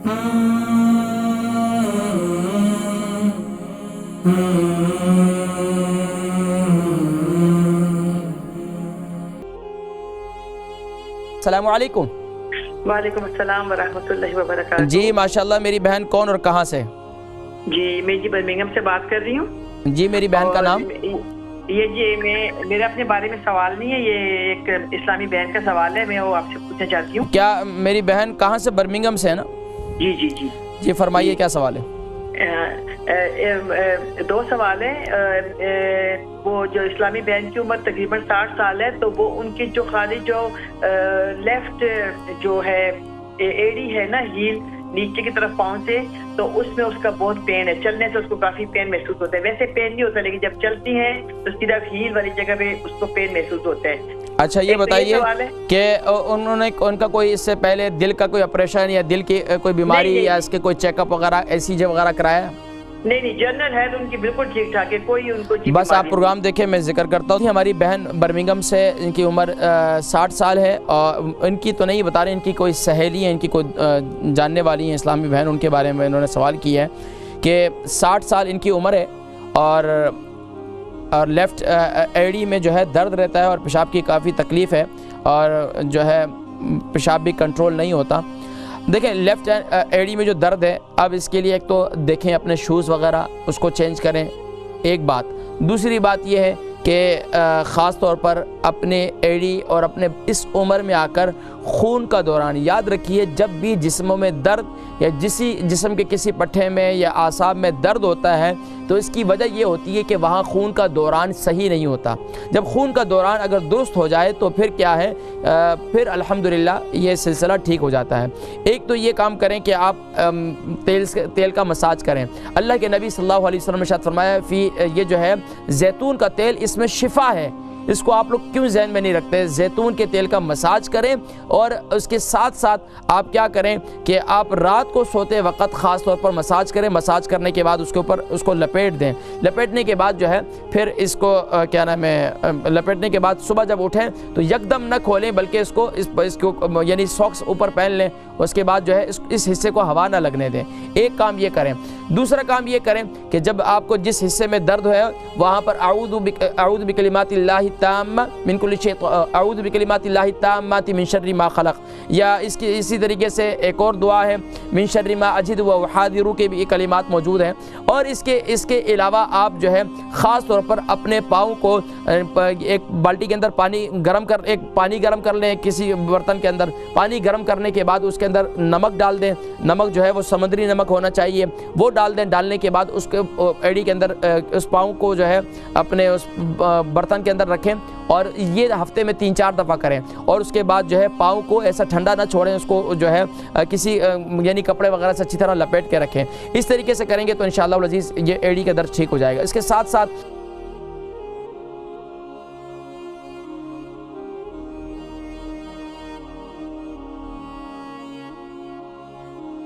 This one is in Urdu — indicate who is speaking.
Speaker 1: السلام علیکم۔
Speaker 2: وعلیکم السلام ورحمۃ اللہ وبرکاتہ۔
Speaker 1: جی ماشاءاللہ، میری بہن کون اور کہاں سے؟
Speaker 2: جی میں برمنگھم سے بات کر رہی ہوں۔
Speaker 1: جی میری بہن کا نام؟
Speaker 2: یہ جی میرا اپنے بارے میں سوال نہیں ہے، یہ ایک اسلامی بہن کا سوال ہے، میں وہ آپ سے پوچھنا چاہتی ہوں۔
Speaker 1: کیا میری بہن کہاں سے؟ برمنگھم سے ہے نا؟
Speaker 2: جی جی جی
Speaker 1: جی فرمائیے کیا سوال ہے؟
Speaker 2: دو سوال ہیں۔ وہ جو اسلامی بہن کی عمر تقریباً 60 سال ہے، تو وہ ان کی جو خالی جو لیفٹ جو ہے ایڑی ہے نا، ہیل نیچے کی طرف پاؤں سے، تو اس میں اس کا بہت پین ہے، چلنے سے اس کو کافی پین محسوس ہوتا ہے۔ ویسے پین نہیں ہوتا، لیکن جب چلتی ہیں تو صرف ہیل والی جگہ پہ اس کو پین محسوس ہوتا ہے۔
Speaker 1: اچھا یہ بتائیے کہ ان کا کوئی اس سے پہلے دل کا کوئی آپریشن یا دل کی کوئی بیماری یا اس کے کوئی چیک اپ وغیرہ ایسی وغیرہ کرایا؟
Speaker 2: نہیں، جنرل ہے ان کی بالکل ٹھیک ٹھاک ہے، کوئی ان کو
Speaker 1: بس آپ پروگرام دیکھیں، میں ذکر کرتا ہوں۔ ہماری بہن برمنگھم سے، ان کی عمر 60 سال ہے، اور ان کی تو نہیں بتا رہے، ان کی کوئی سہیلی ہے، ان کی کوئی جاننے والی ہیں اسلامی بہن، ان کے بارے میں انہوں نے سوال کیا ہے کہ 60 سال ان کی عمر ہے، اور لیفٹ ایڑی میں جو ہے درد رہتا ہے، اور پیشاب کی کافی تکلیف ہے، اور جو ہے پیشاب بھی کنٹرول نہیں ہوتا۔ دیکھیں لیفٹ ایڑی میں جو درد ہے، اب اس کے لیے ایک تو دیکھیں اپنے شوز وغیرہ اس کو چینج کریں، ایک بات۔ دوسری بات یہ ہے کہ خاص طور پر اپنے ایڑی اور اپنے اس عمر میں آ کر خون کا دوران یاد رکھیے، جب بھی جسموں میں درد یا جسم کے کسی پٹھے میں یا اعصاب میں درد ہوتا ہے، تو اس کی وجہ یہ ہوتی ہے کہ وہاں خون کا دوران صحیح نہیں ہوتا۔ جب خون کا دوران اگر درست ہو جائے تو پھر کیا ہے، پھر الحمدللہ یہ سلسلہ ٹھیک ہو جاتا ہے۔ ایک تو یہ کام کریں کہ آپ تیل کا مساج کریں۔ اللہ کے نبی صلی اللہ علیہ وسلم نے ارشاد فرمایا، یہ جو ہے زیتون کا تیل، اس میں شفا ہے۔ اس کو آپ لوگ کیوں ذہن میں نہیں رکھتے؟ زیتون کے تیل کا مساج کریں، اور اس کے ساتھ ساتھ آپ کیا کریں کہ آپ رات کو سوتے وقت خاص طور پر مساج کریں۔ مساج کرنے کے بعد اس کے اوپر اس کو لپیٹ دیں۔ لپیٹنے کے بعد جو ہے پھر اس کو کیا نام ہے، لپیٹنے کے بعد صبح جب اٹھیں تو یکدم نہ کھولیں، بلکہ اس کو یعنی ساکس اوپر پہن لیں، اس کے بعد جو ہے اس حصے کو ہوا نہ لگنے دیں۔ ایک کام یہ کریں۔ دوسرا کام یہ کریں کہ جب آپ کو جس حصے میں درد ہے وہاں پر اعوذ بکلمات اللہ التامہ من کل شیطان، اعوذ بکلمات اللہ التامات من شر ما خلق، یا اسی طریقے سے ایک اور دعا ہے من شر ما اجد و احاذر کے بھی کلمات موجود ہیں۔ اور اس کے علاوہ آپ جو ہے خاص طور پر اپنے پاؤں کو ایک بالٹی کے اندر پانی گرم کر لیں، کسی برتن کے اندر پانی گرم کرنے کے بعد اس کے اندر نمک ڈال دیں۔ نمک جو ہے وہ سمندری نمک ہونا چاہیے، وہ ڈال دیں۔ ڈالنے کے بعد اس کے ایڑی کے اندر اس پاؤں کو جو ہے اپنے اس برتن کے اندر رکھیں، اور یہ ہفتے میں 3-4 دفعہ کریں۔ اور اس کے بعد جو ہے پاؤں کو ایسا ٹھنڈا نہ چھوڑیں، اس کو جو ہے کسی یعنی کپڑے وغیرہ سے اچھی طرح لپیٹ کے رکھیں۔ اس طریقے سے کریں گے تو انشاءاللہ العزیز یہ ایڑی کا درد ٹھیک ہو جائے گا۔ اس کے ساتھ ساتھ